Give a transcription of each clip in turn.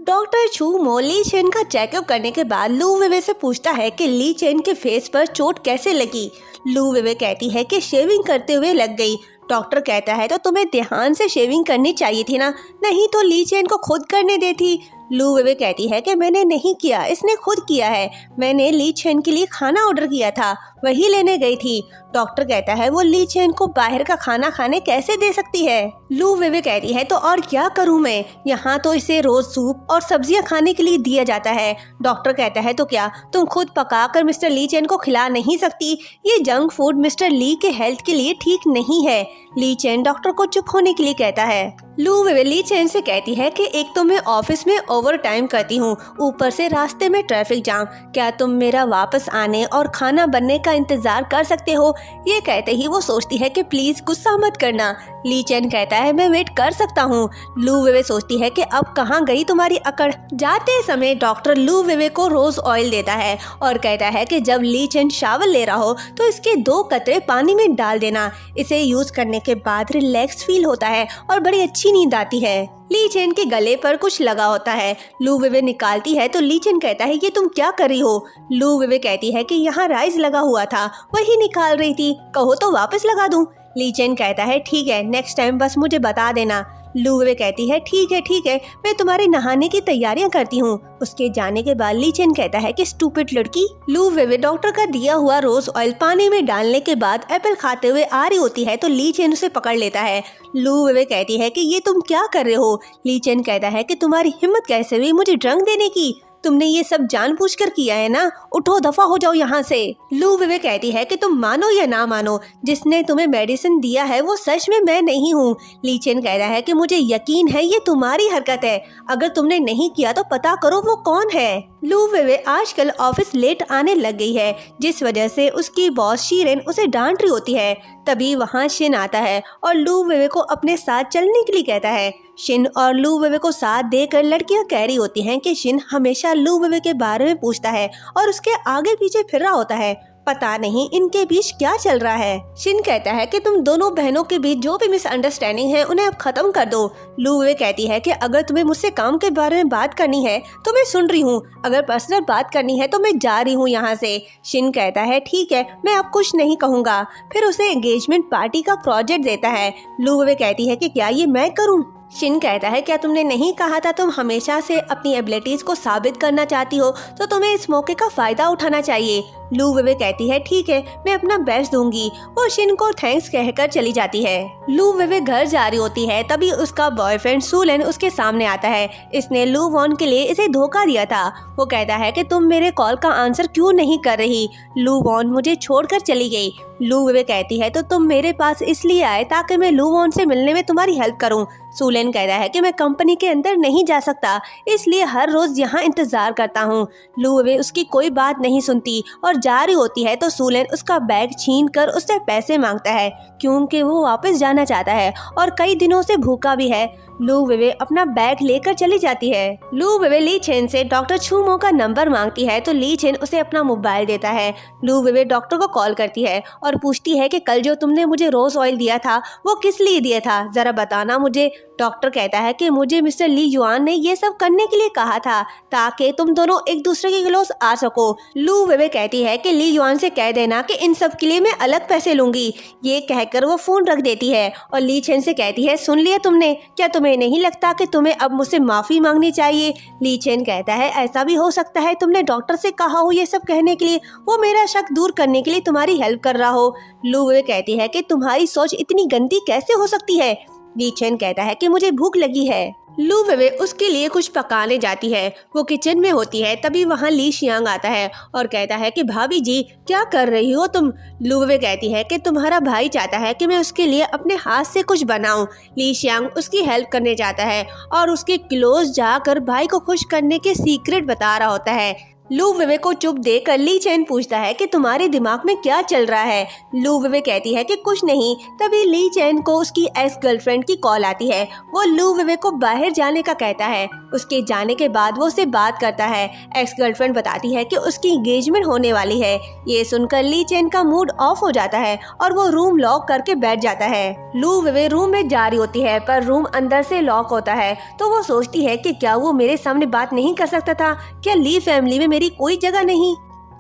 Doctor छू मो ली chain का चेकअप करने के बाद लू वेवे से पूछता है कि ली चेन के फेस पर चोट कैसे लगी। लू वेवे कहती है कि शेविंग करते हुए लग गई। डॉक्टर कहता है तो तुम्हें ध्यान से शेविंग करनी चाहिए थी ना, नहीं तो ली चेन को खुद करने देती। लू वेवे कहती है कि मैंने नहीं किया, इसने खुद किया है। मैंने ली चेन के लिए खाना ऑर्डर किया था, वही लेने गई थी। डॉक्टर कहता है वो ली चेन को बाहर का खाना खाने कैसे दे सकती है। लू वेवे कहती है तो और क्या करूं मैं, यहाँ तो इसे रोज सूप और सब्जियां खाने के लिए दिया जाता है। डॉक्टर कहता है तो क्या तुम खुद पकाकर मिस्टर ली चेन को खिला नहीं सकती? ये जंक फूड मिस्टर ली के हेल्थ के लिए ठीक नहीं है। ली चेन डॉक्टर को चुप होने के लिए कहता है। लू वेवे ली चेन से कहती है कि एक तो मैं ऑफिस में ओवर टाइम करती हूँ, ऊपर से रास्ते में ट्रैफिक जाम, क्या तुम मेरा वापस आने और खाना बनने का इंतजार कर सकते हो? ये कहते ही वो सोचती है कि प्लीज गुस्सा मत करना। ली चेन कहता है मैं वेट कर सकता हूँ। लू वेवे सोचती है कि अब कहाँ गई तुम्हारी अकड़। जाते समय डॉक्टर लू वेवे को रोज ऑयल देता है और कहता है कि जब ली चेन शावर ले रहा हो तो इसके 2 कतरे पानी में डाल देना। इसे यूज करने के बाद रिलैक्स फील होता है और बड़ी अच्छी नींद आती है। ली चेन के गले पर कुछ लगा होता है। लू वेवे निकालती है तो ली चेन कहता है ये तुम क्या कर रही हो? लू वेवे कहती है कि यहाँ राइस लगा हुआ था, वही निकाल रही थी, कहो तो वापस लगा दूं। ली चेन कहता है ठीक है, नेक्स्ट टाइम बस मुझे बता देना। लू वेवे कहती है ठीक है, मैं तुम्हारे नहाने की तैयारियां करती हूँ। उसके जाने के बाद ली चेन कहता है कि स्टूपिड लड़की। लू वेवे डॉक्टर का दिया हुआ रोज ऑयल पानी में डालने के बाद एप्पल खाते हुए आ रही होती है तो ली चेन उसे पकड़ लेता है। लू वेवे कहती है कि ये तुम क्या कर रहे हो? ली चेन कहता है कि तुम्हारी हिम्मत कैसे हुई मुझे ड्रंक देने की? तुमने ये सब जानबूझकर किया है ना, उठो दफा हो जाओ यहाँ से। लू वेवे कहती है कि तुम मानो या ना मानो, जिसने तुम्हें मेडिसिन दिया है वो सच में मैं नहीं हूँ। ली चेन कहता है कि मुझे यकीन है ये तुम्हारी हरकत है, अगर तुमने नहीं किया तो पता करो वो कौन है। लू वेवे आजकल ऑफिस लेट आने लग गई है, जिस वजह से उसकी बॉस शीरेन उसे डांट रही होती है। तभी वहाँ शिन आता है और लू वेवे को अपने साथ चलने के लिए कहता है। शिन और लू वेवे को साथ देकर लड़कियां कह रही होती हैं कि शिन हमेशा लू वेवे के बारे में पूछता है और उसके आगे पीछे फिर रहा होता है, पता नहीं इनके बीच क्या चल रहा है। शिन कहता है कि तुम दोनों बहनों के बीच जो भी मिसअंडरस्टैंडिंग है उन्हें अब खत्म कर दो। लू वेवे कहती है कि अगर तुम्हें मुझसे काम के बारे में बात करनी है तो मैं सुन रही हूँ, अगर पर्सनल बात करनी है तो मैं जा रही हूँ यहाँ से। शिन कहता है ठीक है, मैं अब कुछ नहीं कहूँगा। फिर उसे एंगेजमेंट पार्टी का प्रोजेक्ट देता है। लू वेवे कहती है कि क्या ये मैं करूँ? शिन कहता है क्या तुमने नहीं कहा था तुम हमेशा से अपनी एबिलिटीज को साबित करना चाहती हो, तो तुम्हें इस मौके का फायदा उठाना चाहिए। लू वेवे कहती है ठीक है, मैं अपना बेस्ट दूंगी। वो शिन को थैंक्स कहकर चली जाती है। लू वेवे घर जा रही होती है, तभी उसका बॉयफ्रेंड सूलेन उसके सामने आता है। इसने लू वॉन के लिए इसे धोखा दिया था। वो कहता है कि तुम मेरे कॉल का आंसर क्यों नहीं कर रही? लू वॉन मुझे छोड़कर चली गई। लू वेवे कहती है तो तुम मेरे पास इसलिए आए ताकि मैं लू वॉन से मिलने में तुम्हारी हेल्प करूं। सूलेन कहता है कि मैं कंपनी के अंदर नहीं जा सकता, इसलिए हर रोज यहाँ इंतजार करता हूँ। लू वेवे उसकी कोई बात नहीं सुनती और जा रही होती है तो सूलेन उसका बैग छीन कर उससे पैसे मांगता है, क्योंकि वो वापस जाना चाहता है और कई दिनों से भूखा भी है। लू वेवे अपना बैग लेकर चली जाती है। लू वेवे ली चेन से डॉक्टर छूमो का नंबर मांगती है तो ली चेन उसे अपना मोबाइल देता है। लू वेवे डॉक्टर को कॉल करती है और पूछती है कि कल जो तुमने मुझे रोज ऑयल दिया था वो किस लिए दिया था, जरा बताना मुझे। डॉक्टर कहता है कि मुझे मिस्टर ली युआन ने ये सब करने के लिए कहा था ताकि तुम दोनों एक दूसरे के क्लोज आ सको। लू वेवे कहती है कि ली युआन से कह देना कि इन सब के लिए मैं अलग पैसे लूंगी। ये कहकर वो फोन रख देती है और ली चेन से कहती है सुन लिया तुमने, क्या तुम्हें नहीं लगता कि तुम्हें अब मुझसे माफी मांगनी चाहिए? ली चेन कहता है ऐसा भी हो सकता है तुमने डॉक्टर से कहा हो ये सब कहने के लिए, वो मेरा शक दूर करने के लिए तुम्हारी हेल्प कर रहा हो। लू वेवे कहती है कि तुम्हारी सोच इतनी गंदी कैसे हो सकती है? ली चेन कहता है कि मुझे भूख लगी है। लू वेवे उसके लिए कुछ पकाने जाती है। वो किचन में होती है, तभी वहाँ ली शियांग आता है और कहता है कि भाभी जी क्या कर रही हो तुम? लू वेवे कहती है कि तुम्हारा भाई चाहता है कि मैं उसके लिए अपने हाथ से कुछ बनाऊं। ली शियांग उसकी हेल्प करने जाता है और उसके क्लोज जाकर भाई को खुश करने के सीक्रेट बता रहा होता है। लू वेवे को चुप देखकर ली चेन पूछता है कि तुम्हारे दिमाग में क्या चल रहा है। लू वेवे कहती है कि कुछ नहीं। तभी ली चेन को उसकी एक्स गर्लफ्रेंड की कॉल आती है। वो लू वेवे को बाहर जाने का कहता है। उसके जाने के बाद वो उससे बात करता है। एक्स गर्लफ्रेंड बताती है कि उसकी एंगेजमेंट होने वाली है। ये सुनकर ली चेन का मूड ऑफ हो जाता है और वो रूम लॉक करके बैठ जाता है। लू वेवे रूम में जा रही होती है पर रूम अंदर से लॉक होता है। तो वो सोचती है कि क्या वो मेरे सामने बात नहीं कर सकता था? क्या ली फैमिली में मेरी कोई जगह नहीं?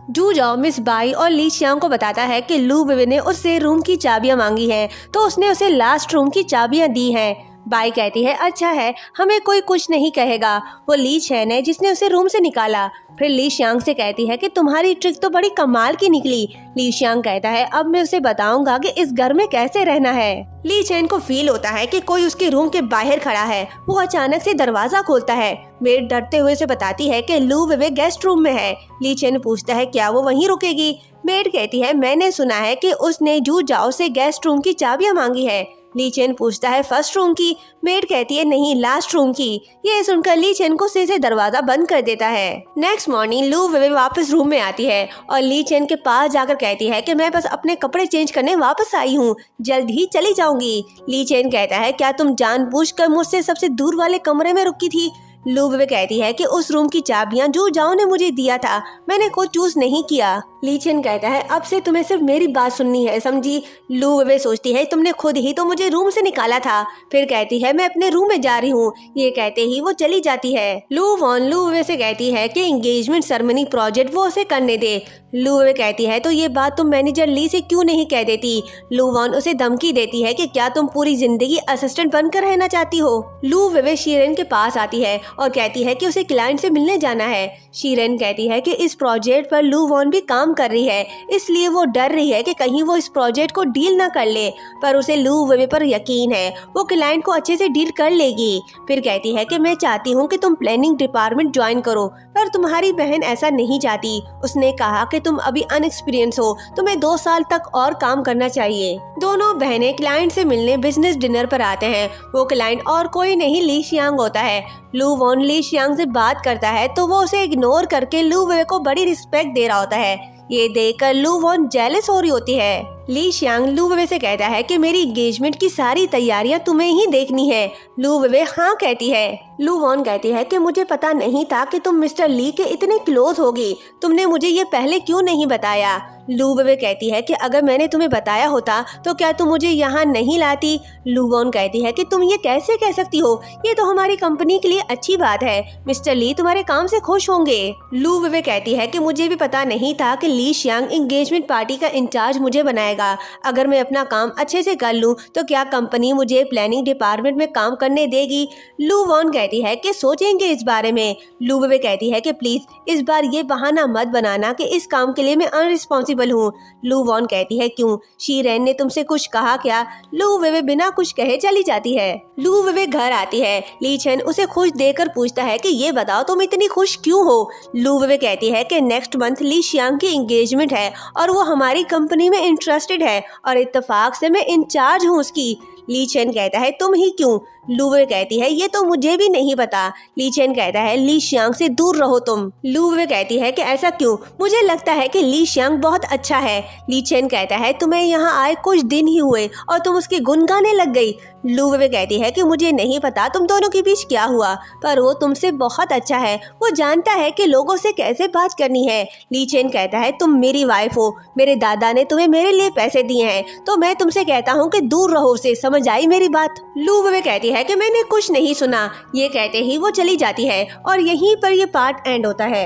जू जाओ मिस बाई और ली शियांग को बताता है कि लू वेवे ने उससे रूम की चाबियां मांगी हैं, तो उसने उसे लास्ट रूम की चाबियां दी हैं। बाई कहती है अच्छा है, हमें कोई कुछ नहीं कहेगा। वो ली चेन है जिसने उसे रूम से निकाला। फिर ली शियांग से कहती है कि तुम्हारी ट्रिक तो बड़ी कमाल की निकली। ली शियांग कहता है अब मैं उसे बताऊंगा कि इस घर में कैसे रहना है। ली चेन को फील होता है कि कोई उसके रूम के बाहर खड़ा है। वो अचानक से दरवाजा खोलता है। मेड डरते हुए उसे बताती है कि लू वेवे गेस्ट रूम में है। ली चेन पूछता है क्या वो वहीं रुकेगी? मेड कहती है मैंने सुना है कि उसने जू जाओ से गेस्ट रूम की चाबियां मांगी है। ली चेन पूछता है फर्स्ट रूम की? मेड कहती है नहीं, लास्ट रूम की। ये सुनकर ली चेन को से दरवाजा बंद कर देता है। नेक्स्ट मॉर्निंग लू वेवे वापस रूम में आती है और ली चेन के पास जाकर कहती है कि मैं बस अपने कपड़े चेंज करने वापस आई हूँ, जल्द ही चली जाऊंगी। ली चेन कहता है क्या तुम जानबूझकर मुझसे सबसे दूर वाले कमरे में रुकी थी? लू वेवे कहती है कि उस रूम की चाबियां जू जाओ ने मुझे दिया था, मैंने खुद चूज नहीं किया। ली चेन कहता है अब से तुम्हें सिर्फ मेरी बात सुननी है, समझी? लू वेवे सोचती है तुमने खुद ही तो मुझे रूम से निकाला था। फिर कहती है मैं अपने रूम में जा रही हूँ। ये कहते ही वो चली जाती है। लू वॉन लू वेवे से कहती है कि एंगेजमेंट सेरेमनी प्रोजेक्ट वो उसे करने दे। लू वेवे कहती है तो ये बात तुम मैनेजर ली से क्यों नहीं कह देती? लू वॉन उसे धमकी देती है कि क्या तुम पूरी जिंदगी असिस्टेंट बनकर रहना चाहती हो? लू वेवे शीरेन के पास आती है और कहती है कि उसे क्लाइंट से मिलने जाना है। शीरेन कहती है कि इस प्रोजेक्ट पर लू वॉन भी काम कर रही है, इसलिए वो डर रही है कि कहीं वो इस प्रोजेक्ट को डील ना कर ले, पर उसे लू वेवे पर यकीन है वो क्लाइंट को अच्छे से डील कर लेगी। फिर कहती है कि मैं चाहती हूँ कि तुम प्लानिंग डिपार्टमेंट ज्वाइन करो, पर तुम्हारी बहन ऐसा नहीं चाहती। उसने कहा कि तुम अभी अनएक्सपीरियंस हो, तुम्हें 2 साल तक और काम करना चाहिए। दोनों बहनें क्लाइंट से मिलने बिजनेस डिनर पर आते हैं। वो क्लाइंट और कोई नहीं ली शियांग होता है। लू वॉन ली शियांग से बात करता है तो वो उसे इग्नोर करके लू वेवे को बड़ी रिस्पेक्ट दे रहा होता है। ये देखकर लू वॉन जेलस हो रही होती है। ली शियांग लू वेवे से कहता है कि मेरी एंगेजमेंट की सारी तैयारियां तुम्हें ही देखनी है। लू वेवे हाँ कहती है। लू वॉन कहती है कि मुझे पता नहीं था कि तुम मिस्टर ली के इतने क्लोज होगी, तुमने मुझे ये पहले क्यों नहीं बताया? लू वेवे कहती है कि अगर मैंने तुम्हें बताया होता तो क्या तुम मुझे यहाँ नहीं लाती? लू वॉन कहती है कि तुम ये कैसे कह सकती हो, ये तो हमारी कंपनी के लिए अच्छी बात है, मिस्टर ली तुम्हारे काम से खुश होंगे। लू वेवे कहती है कि मुझे भी पता नहीं था कि ली शियांग एंगेजमेंट पार्टी का इंचार्ज मुझे बनाएगा। अगर मैं अपना काम अच्छे से कर लूँ तो क्या कंपनी मुझे प्लानिंग डिपार्टमेंट में काम करने देगी? लू वॉन कहती है कि सोचेंगे इस बारे में। लू वेवे कहती है कि प्लीज इस बार ये बहाना मत बनाना कि इस काम के लिए मैं अनरिस्पॉन्सिबल हूँ। लू वॉन कहती है क्यों, शीरेन ने तुमसे कुछ कहा क्या? लू वेवे बिना कुछ कहे चली जाती है। लू वेवे घर आती है। ली चेन उसे खुश देखकर पूछता है कि ये बताओ तुम इतनी खुश क्यों हो? लू वेवे कहती है कि नेक्स्ट मंथ ली शियांग की एंगेजमेंट है और वो हमारी कंपनी में इंटरेस्टेड है और इत्तेफाक से मैं इंचार्ज हूँ उसकी। ली चेन कहता है तुम ही क्यों? लू वेवे कहती है ये तो मुझे भी नहीं पता। ली चेन कहता है ली शियांग से दूर रहो तुम। लू वेवे कहती है कि ऐसा क्यों? मुझे लगता है कि ली शियांग बहुत अच्छा है। ली चेन कहता है तुम्हें यहाँ आए कुछ दिन ही हुए और तुम उसके गुण गाने लग गई। लू वेवे कहती है कि मुझे नहीं पता तुम दोनों के बीच क्या हुआ, पर वो तुमसे बहुत अच्छा है, वो जानता है कि लोगों से कैसे बात करनी है। ली चेन कहता है तुम मेरी वाइफ हो, मेरे दादा ने तुम्हें मेरे लिए पैसे दिए हैं, तो मैं तुमसे कहता हूँ कि दूर रहो उसे, समझ आई मेरी बात? लू वेवे कहती है कि मैंने कुछ नहीं सुना। ये कहते ही वो चली जाती है और यहीं पर ये पार्ट एंड होता है।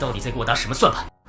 到底在给我打什么算盘？